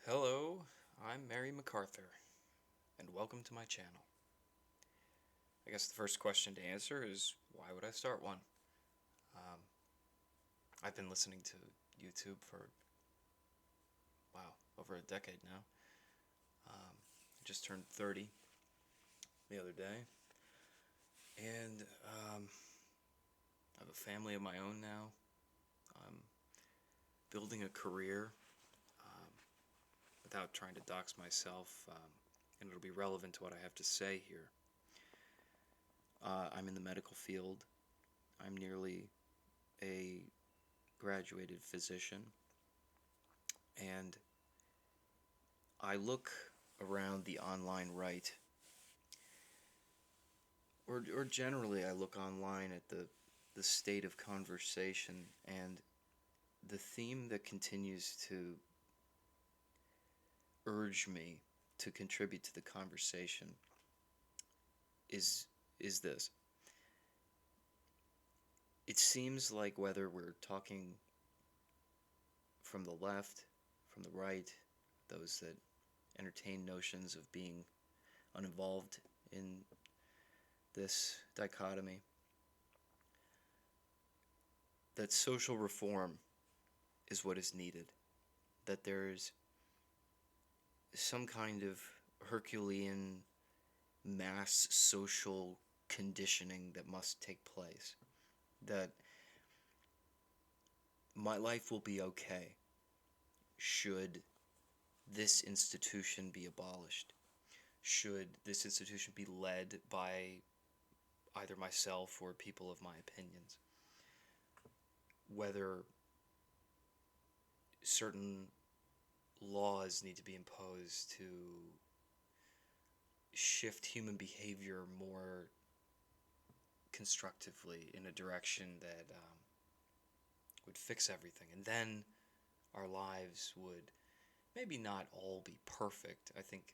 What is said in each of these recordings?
Hello, I'm Merry MacArthur, and welcome to my channel. I guess the first question to answer is, why would I start one? Um, I've been listening to YouTube for, wow, over a decade now. I just turned 30 the other day, and I have a family of my own now. I'm building a career um, without trying to dox myself, and it'll be relevant to what I have to say here. I'm in the medical field. I'm nearly a graduated physician, and I look around the online right, or generally I look online at the state of conversation, and the theme that continues to urge me to contribute to the conversation is is this. It seems like whether we're talking from the left, from the right, those that entertain notions of being uninvolved in this dichotomy, that social reform is what is needed, that there's some kind of Herculean mass social conditioning that must take place, that my life will be okay should this institution be abolished, should this institution be led by either myself or people of my opinions, whether certain laws need to be imposed to shift human behavior more constructively in a direction that would fix everything. And then our lives would maybe not all be perfect. I think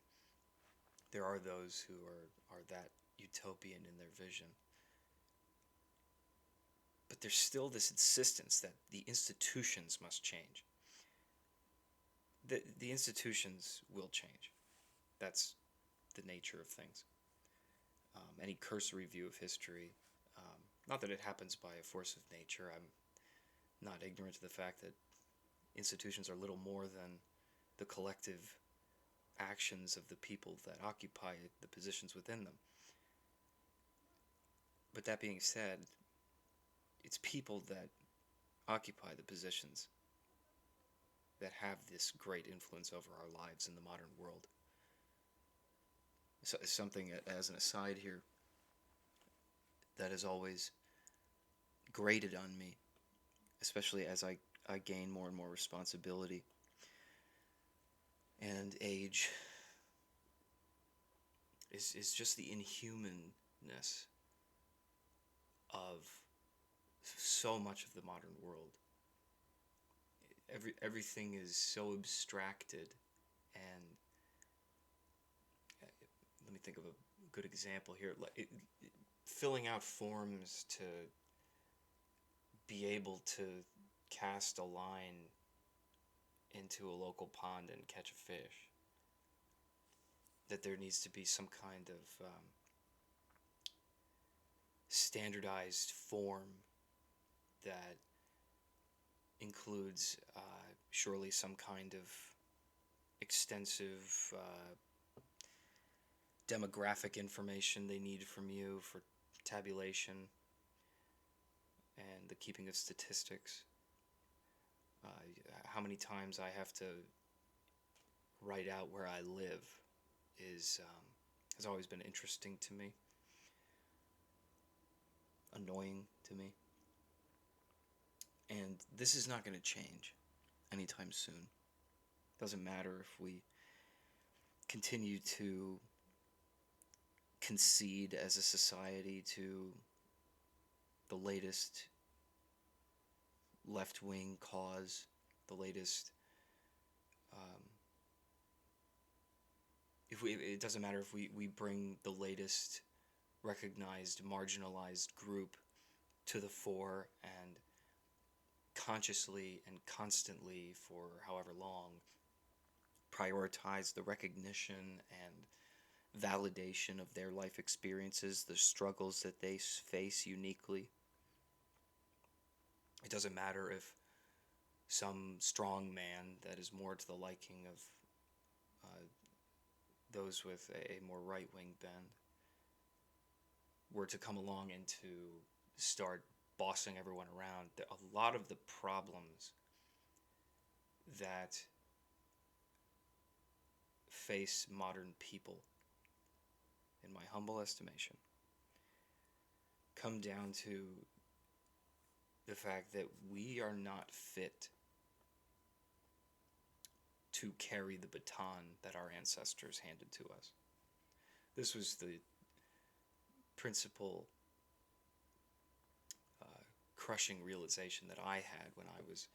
there are those who are that utopian in their vision. But there's still this insistence that the institutions must change. The institutions will change. That's the nature of things. Any cursory view of history, not that it happens by a force of nature. I'm not ignorant to the fact that institutions are little more than the collective actions of the people that occupy the positions within them. But that being said, it's people that occupy the positions that have this great influence over our lives in the modern world. So, something as an aside here that has always grated on me, especially as I gain more and more responsibility and age, is just the inhumanness of so much of the modern world. Everything is so abstracted, and let me think of a good example here. Filling out forms to be able to cast a line into a local pond and catch a fish. That there needs to be some kind of standardized form that includes surely some kind of extensive demographic information they need from you for tabulation and the keeping of statistics. How many times I have to write out where I live has always been interesting to me, annoying to me. And this is not going to change anytime soon. Doesn't matter if we continue to concede as a society to the latest left-wing cause, the latest it doesn't matter if we bring the latest recognized marginalized group to the fore and consciously and constantly for however long prioritize the recognition and validation of their life experiences, the struggles that they face uniquely. It doesn't matter if some strong man that is more to the liking of those with a more right-wing bend were to come along and to start bossing everyone around. A lot of the problems that face modern people, in my humble estimation, come down to the fact that we are not fit to carry the baton that our ancestors handed to us. This was the principal crushing realization that I had when I was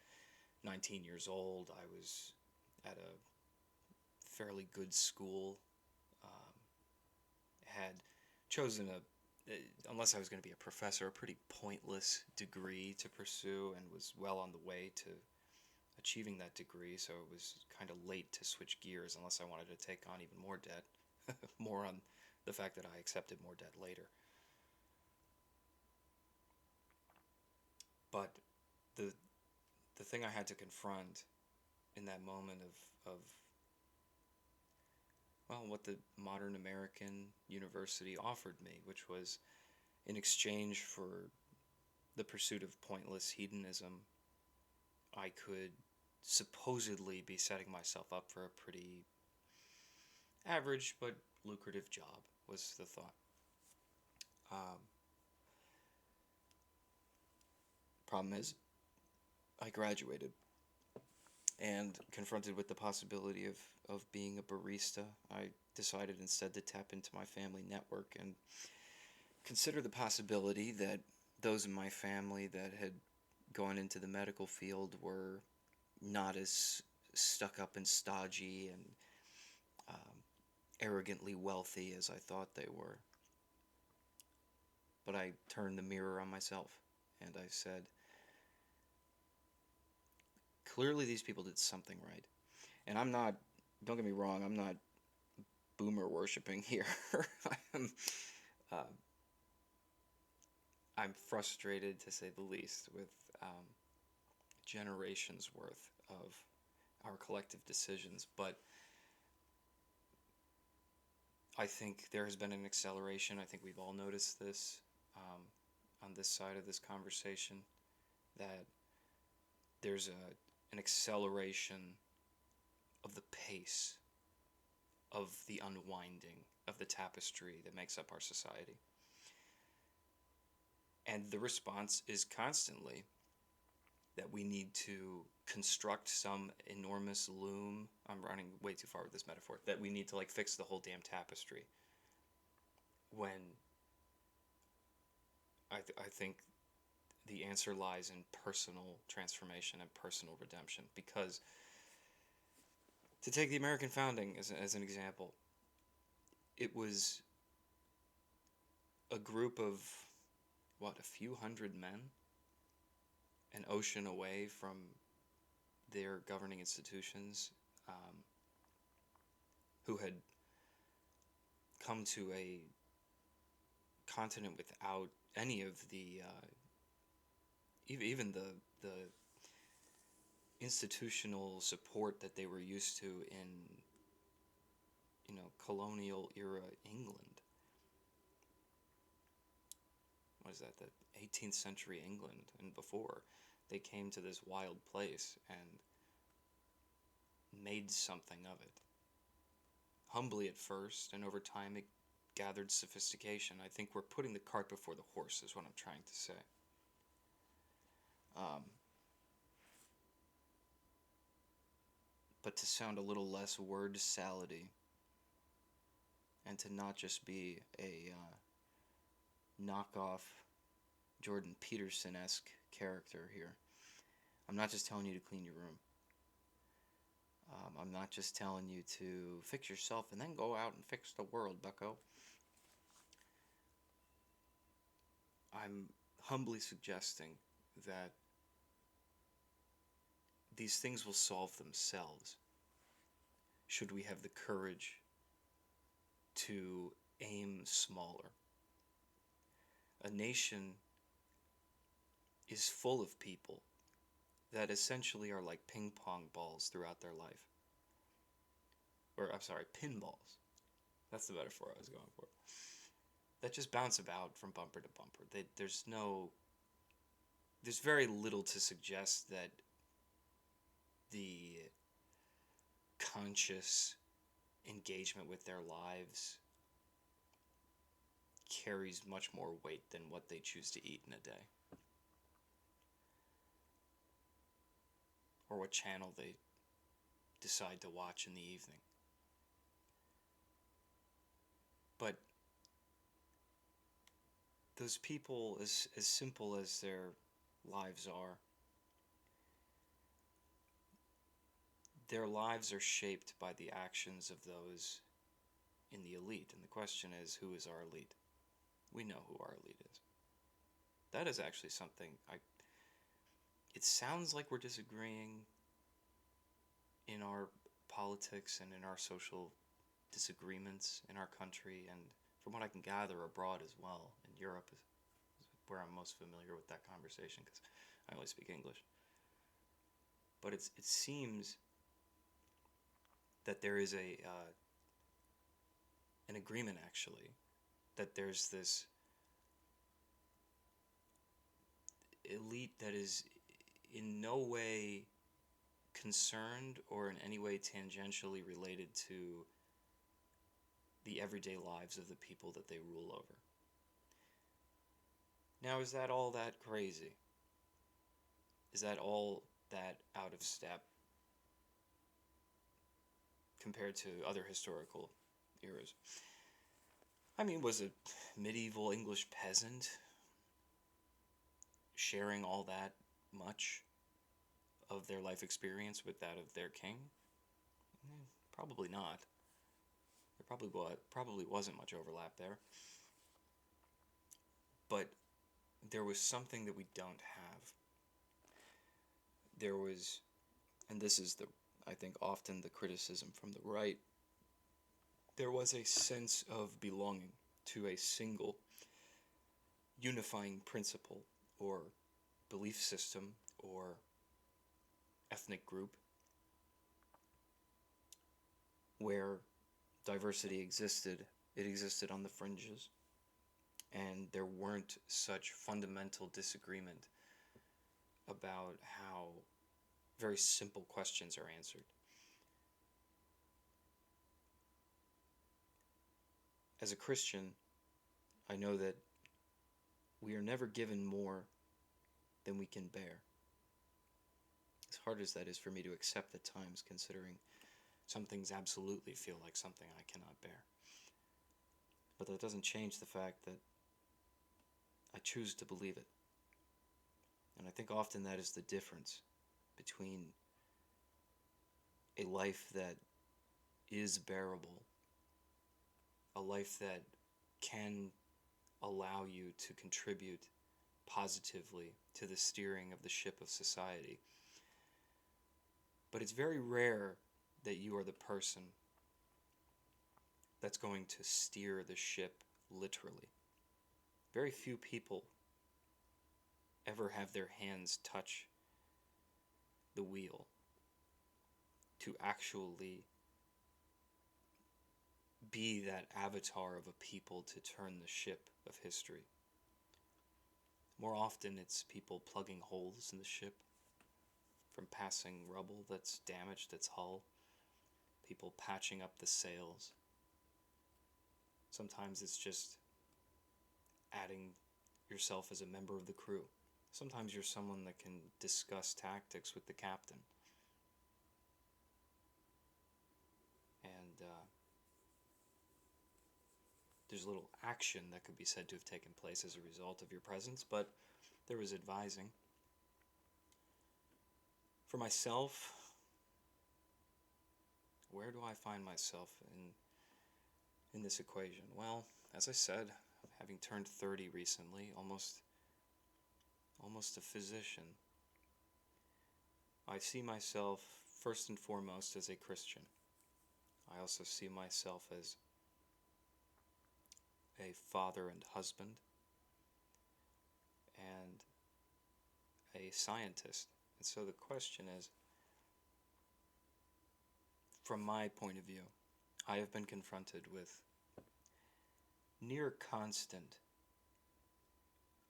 19 years old. I was at a fairly good school, had chosen unless I was going to be a professor, a pretty pointless degree to pursue, and was well on the way to achieving that degree, so it was kind of late to switch gears unless I wanted to take on even more debt. More on the fact that I accepted more debt later. But the thing I had to confront in that moment of well, what the modern American university offered me, which was in exchange for the pursuit of pointless hedonism, I could supposedly be setting myself up for a pretty average but lucrative job, was the thought. Problem is, I graduated, and confronted with the possibility of being a barista, I decided instead to tap into my family network and consider the possibility that those in my family that had gone into the medical field were not as stuck up and stodgy and arrogantly wealthy as I thought they were. But I turned the mirror on myself and I said, clearly these people did something right. And I'm not, don't get me wrong, I'm not boomer worshipping here. I'm frustrated, to say the least, with generations worth of our collective decisions, but I think there has been an acceleration. I think we've all noticed this on this side of this conversation, that there's an acceleration of the pace of the unwinding of the tapestry that makes up our society. And the response is constantly that we need to construct some enormous loom. I'm running way too far with this metaphor. That we need to fix the whole damn tapestry. When I think the answer lies in personal transformation and personal redemption. Because to take the American founding as an example, it was a group of, a few hundred men, an ocean away from their governing institutions, who had come to a continent without any of the, even the institutional support that they were used to in, colonial era England. What is that, the 18th century England and before. They came to this wild place and made something of it. Humbly at first, and over time it gathered sophistication. I think we're putting the cart before the horse is what I'm trying to say. But to sound a little less word salady, and to not just be a knockoff Jordan Peterson-esque character here. I'm not just telling you to clean your room. I'm not just telling you to fix yourself and then go out and fix the world, bucko. I'm humbly suggesting that these things will solve themselves should we have the courage to aim smaller. A nation is full of people that essentially are like ping pong balls throughout their life. Or, I'm sorry, pinballs. That's the metaphor I was going for. That just bounce about from bumper to bumper. There's very little to suggest that the conscious engagement with their lives carries much more weight than what they choose to eat in a day. Or what channel they decide to watch in the evening. But those people, as simple as their lives are, their lives are shaped by the actions of those in the elite. And the question is, who is our elite? We know who our elite is. That is actually something it sounds like we're disagreeing in our politics and in our social disagreements in our country, and from what I can gather abroad as well, in Europe is where I'm most familiar with that conversation because I only speak English. But it seems that there is an agreement actually that there's this elite that is in no way concerned or in any way tangentially related to the everyday lives of the people that they rule over. Now, is that all that crazy? Is that all that out of step compared to other historical eras? I mean, was a medieval English peasant sharing all that much of their life experience with that of their king? Probably not. There probably wasn't much overlap there. But there was something that we don't have. There was, and this is I think often the criticism from the right, there was a sense of belonging to a single unifying principle or belief system or ethnic group where diversity existed. It existed on the fringes, and there weren't such fundamental disagreement about how very simple questions are answered. As a Christian, I know that we are never given more than we can bear. As hard as that is for me to accept at times, considering some things absolutely feel like something I cannot bear. But that doesn't change the fact that I choose to believe it. And I think often that is the difference between a life that is bearable, a life that can allow you to contribute positively to the steering of the ship of society. But it's very rare that you are the person that's going to steer the ship literally. Very few people ever have their hands touch the wheel to actually be that avatar of a people to turn the ship of history. More often it's people plugging holes in the ship from passing rubble that's damaged its hull, people patching up the sails. Sometimes it's just adding yourself as a member of the crew. Sometimes you're someone that can discuss tactics with the captain. And there's a little action that could be said to have taken place as a result of your presence, but there was advising. For myself, where do I find myself in this equation? Well, as I said, having turned 30 recently, almost a physician, I see myself first and foremost as a Christian. I also see myself as a father and husband, and a scientist. And so the question is, from my point of view, I have been confronted with near constant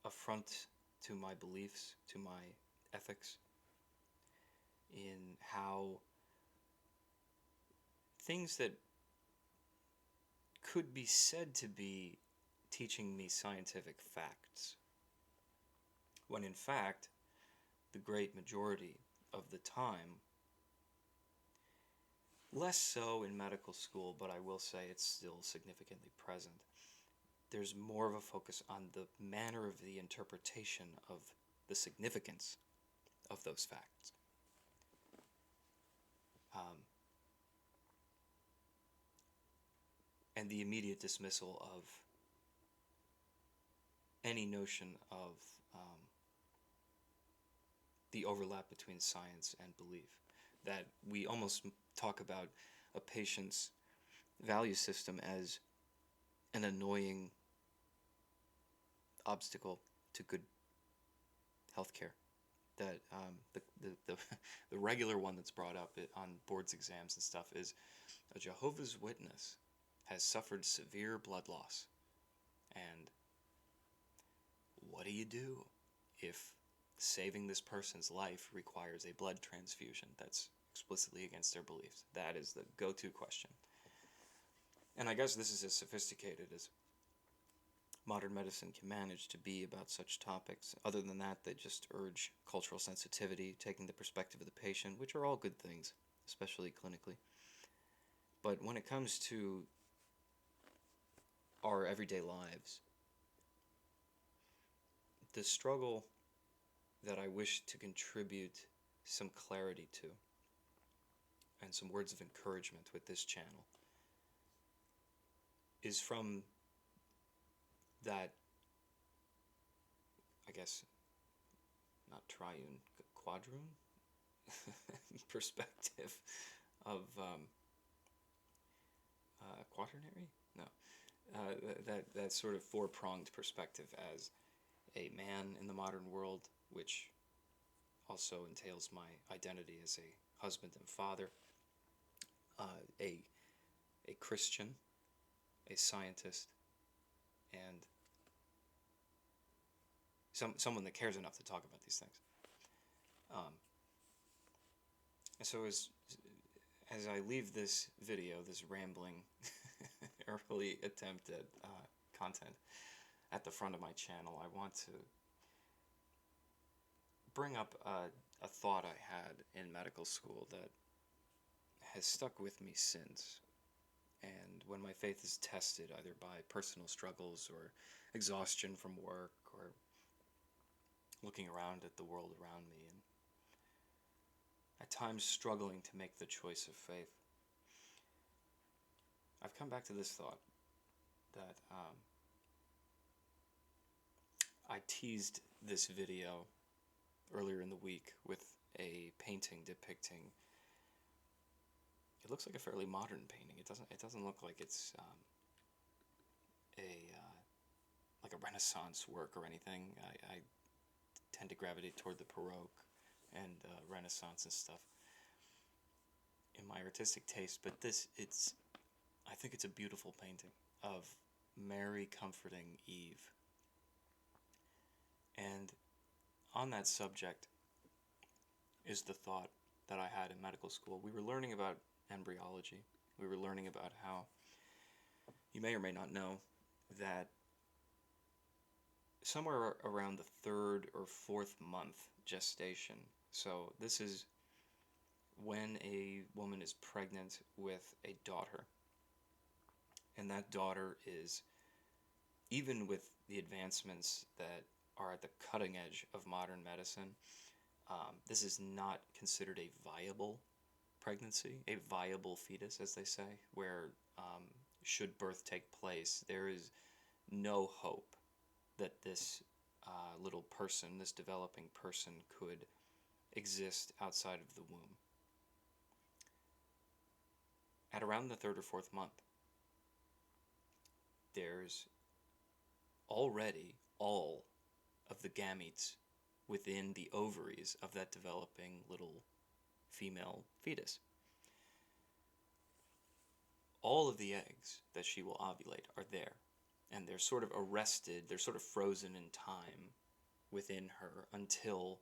affront to my beliefs, to my ethics, in how things that could be said to be teaching me scientific facts, when in fact, the great majority of the time, less so in medical school, but I will say it's still significantly present, there's more of a focus on the manner of the interpretation of the significance of those facts. And the immediate dismissal of any notion of the overlap between science and belief. That we almost talk about a patient's value system as an annoying obstacle to good healthcare. That the regular one that's brought up on boards exams and stuff is a Jehovah's Witness has suffered severe blood loss. And what do you do if saving this person's life requires a blood transfusion that's explicitly against their beliefs? That is the go-to question. And I guess this is as sophisticated as modern medicine can manage to be about such topics. Other than that, they just urge cultural sensitivity, taking the perspective of the patient, which are all good things, especially clinically. But when it comes to our everyday lives, the struggle that I wish to contribute some clarity to and some words of encouragement with this channel is from that, I guess, not triune, quadroon perspective of quaternary? No. That sort of four-pronged perspective as a man in the modern world, which also entails my identity as a husband and father, a Christian, a scientist, and someone that cares enough to talk about these things. And so as I leave this video, this rambling early attempt at content at the front of my channel, I want to bring up a thought I had in medical school that has stuck with me since. And when my faith is tested, either by personal struggles or exhaustion from work or looking around at the world around me, and at times struggling to make the choice of faith, I've come back to this thought that I teased this video earlier in the week with a painting depicting. It looks like a fairly modern painting. It doesn't look like it's like a Renaissance work or anything. I tend to gravitate toward the Baroque and Renaissance and stuff in my artistic taste, but I think it's a beautiful painting of Mary comforting Eve. And on that subject is the thought that I had in medical school. We were learning about embryology. We were learning about how, you may or may not know, that somewhere around the third or fourth month gestation, so this is when a woman is pregnant with a daughter, and that daughter is, even with the advancements that are at the cutting edge of modern medicine, this is not considered a viable pregnancy, a viable fetus, as they say, where should birth take place, there is no hope that this little person, this developing person, could exist outside of the womb. at around the third or fourth month, there's already all of the gametes within the ovaries of that developing little female fetus. All of the eggs that she will ovulate are there, and they're sort of arrested, they're sort of frozen in time within her until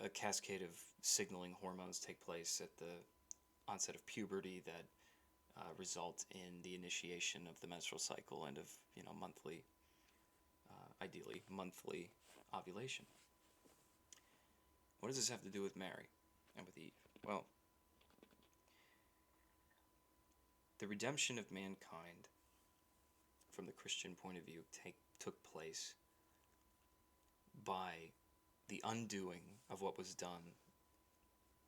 a cascade of signaling hormones take place at the onset of puberty that result in the initiation of the menstrual cycle and of monthly, ideally monthly ovulation. What does this have to do with Mary and with Eve? Well, the redemption of mankind from the Christian point of view took place by the undoing of what was done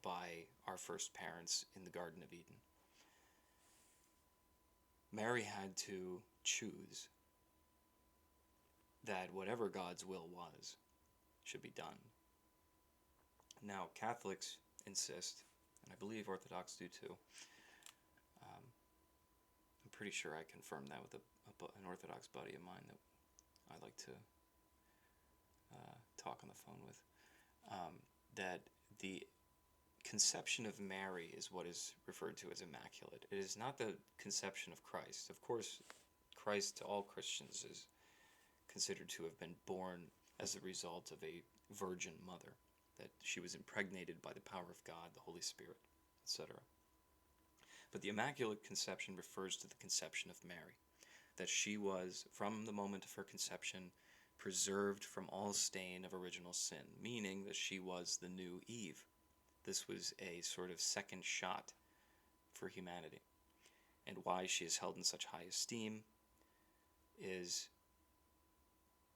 by our first parents in the Garden of Eden. Mary had to choose that whatever God's will was should be done. Now, Catholics insist, and I believe Orthodox do too. I'm pretty sure I confirmed that with an Orthodox buddy of mine that I like to talk on the phone with, that the conception of Mary is what is referred to as immaculate. It is not the conception of Christ. Of course, Christ to all Christians is considered to have been born as the result of a virgin mother, that she was impregnated by the power of God, the Holy Spirit, etc. But the Immaculate Conception refers to the conception of Mary, that she was, from the moment of her conception, preserved from all stain of original sin, meaning that she was the new Eve. This was a sort of second shot for humanity. And why she is held in such high esteem is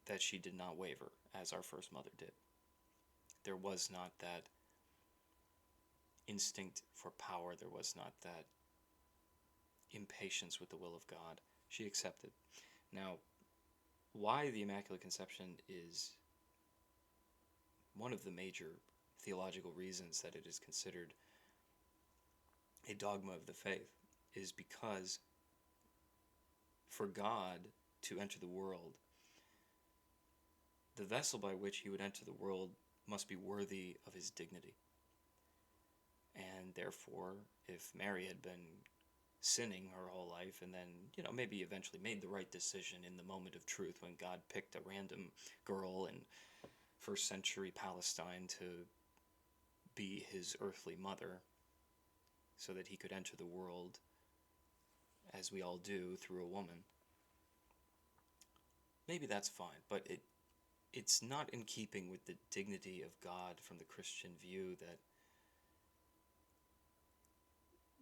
that she did not waver, as our first mother did. There was not that instinct for power. There was not that impatience with the will of God. She accepted. Now, why the Immaculate Conception is one of the major theological reasons that it is considered a dogma of the faith is because for God to enter the world, the vessel by which he would enter the world must be worthy of his dignity. And therefore, if Mary had been sinning her whole life and then, maybe eventually made the right decision in the moment of truth when God picked a random girl in first century Palestine to be his earthly mother so that he could enter the world, as we all do, through a woman, maybe that's fine, but it's not in keeping with the dignity of God from the Christian view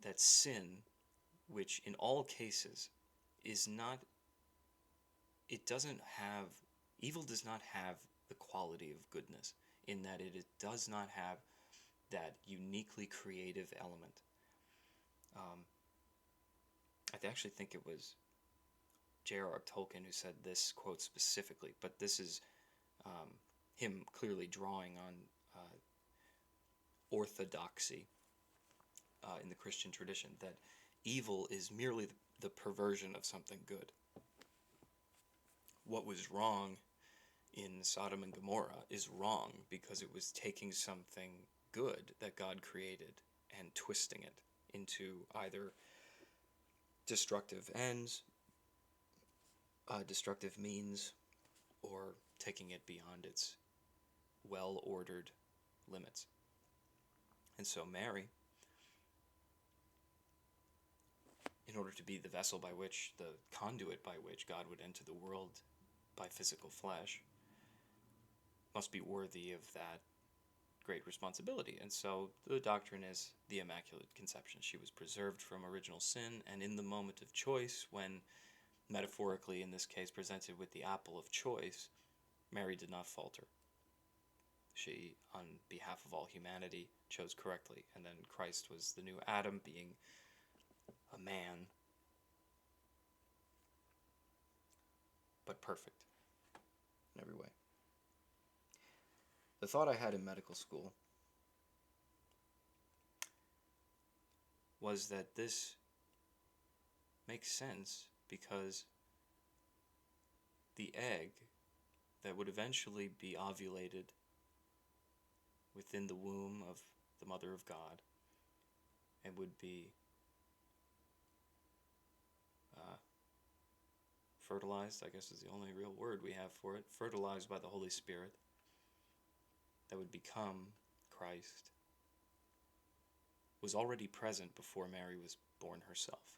that sin, which in all cases is not, evil does not have the quality of goodness, in that it does not have that uniquely creative element. I actually think it was J.R.R. Tolkien who said this quote specifically, but this is him clearly drawing on orthodoxy in the Christian tradition, that evil is merely the perversion of something good. What was wrong in Sodom and Gomorrah is wrong because it was taking something good that God created and twisting it into either destructive ends, destructive means, or taking it beyond its well-ordered limits. And so Mary, in order to be the vessel by which, the conduit by which God would enter the world by physical flesh, must be worthy of that great responsibility. And so the doctrine is the Immaculate Conception. She was preserved from original sin, and in the moment of choice, when metaphorically in this case presented with the apple of choice, Mary did not falter. She, on behalf of all humanity, chose correctly, and then Christ was the new Adam, being a man, but perfect in every way. The thought I had in medical school was that this makes sense because the egg that would eventually be ovulated within the womb of the Mother of God and would be fertilized, I guess is the only real word we have for it, fertilized by the Holy Spirit, that would become Christ, was already present before Mary was born herself.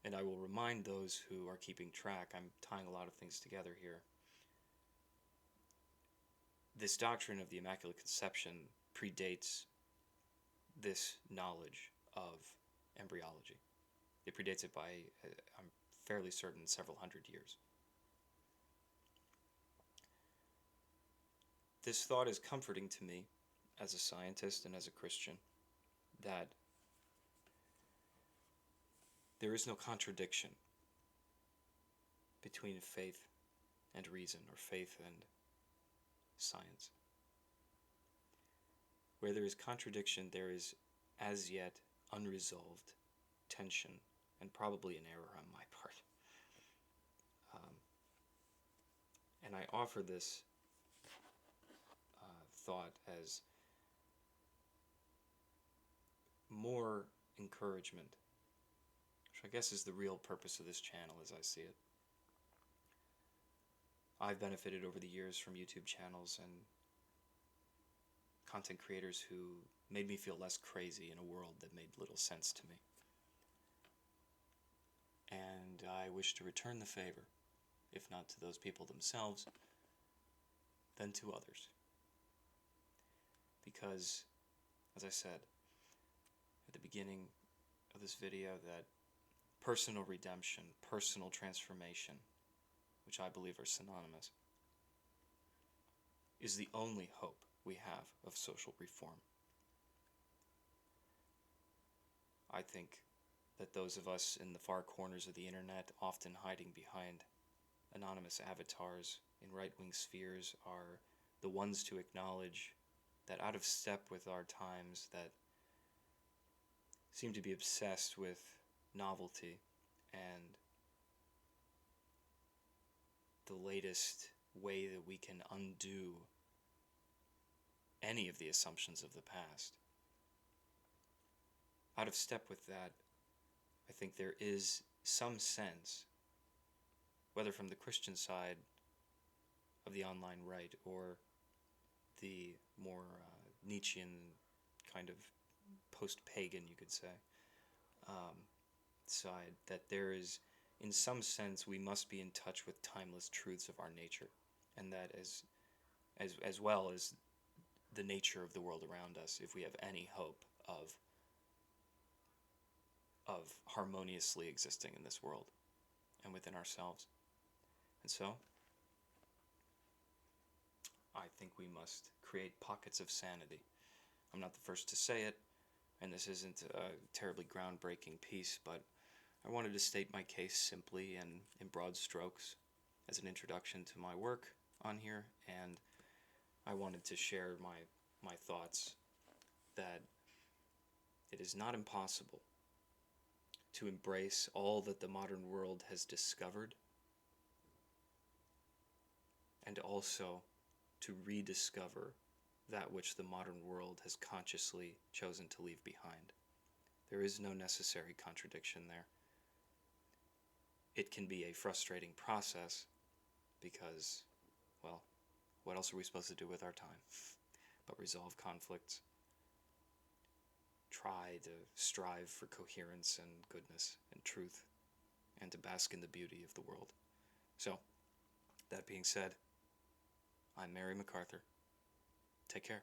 And I will remind those who are keeping track, I'm tying a lot of things together here. This doctrine of the Immaculate Conception predates this knowledge of embryology. It predates it by, I'm fairly certain, several hundred years. This thought is comforting to me as a scientist and as a Christian, that there is no contradiction between faith and reason, or faith and science. Where there is contradiction, there is as yet unresolved tension, and probably an error on my part. And I offer this thought as more encouragement, which I guess is the real purpose of this channel as I see it. I've benefited over the years from YouTube channels and content creators who made me feel less crazy in a world that made little sense to me. And I wish to return the favor, if not to those people themselves, then to others. Because, as I said at the beginning of this video, that personal redemption, personal transformation, which I believe are synonymous, is the only hope we have of social reform. I think that those of us in the far corners of the internet, often hiding behind anonymous avatars in right-wing spheres, are the ones to acknowledge that out of step with our times, that seem to be obsessed with novelty and the latest way that we can undo any of the assumptions of the past. Out of step with that, I think there is some sense, whether from the Christian side of the online right or the more Nietzschean kind of post-pagan, you could say, side, that there is, in some sense, we must be in touch with timeless truths of our nature, and that as well as the nature of the world around us, if we have any hope of harmoniously existing in this world and within ourselves. And so, I think we must create pockets of sanity. I'm not the first to say it, and this isn't a terribly groundbreaking piece, but I wanted to state my case simply and in broad strokes as an introduction to my work on here, and I wanted to share my thoughts that it is not impossible to embrace all that the modern world has discovered, and also to rediscover that which the modern world has consciously chosen to leave behind. There is no necessary contradiction there. It can be a frustrating process because, well, what else are we supposed to do with our time but resolve conflicts, try to strive for coherence and goodness and truth, and to bask in the beauty of the world. So, that being said, I'm Merry MacArthur. Take care.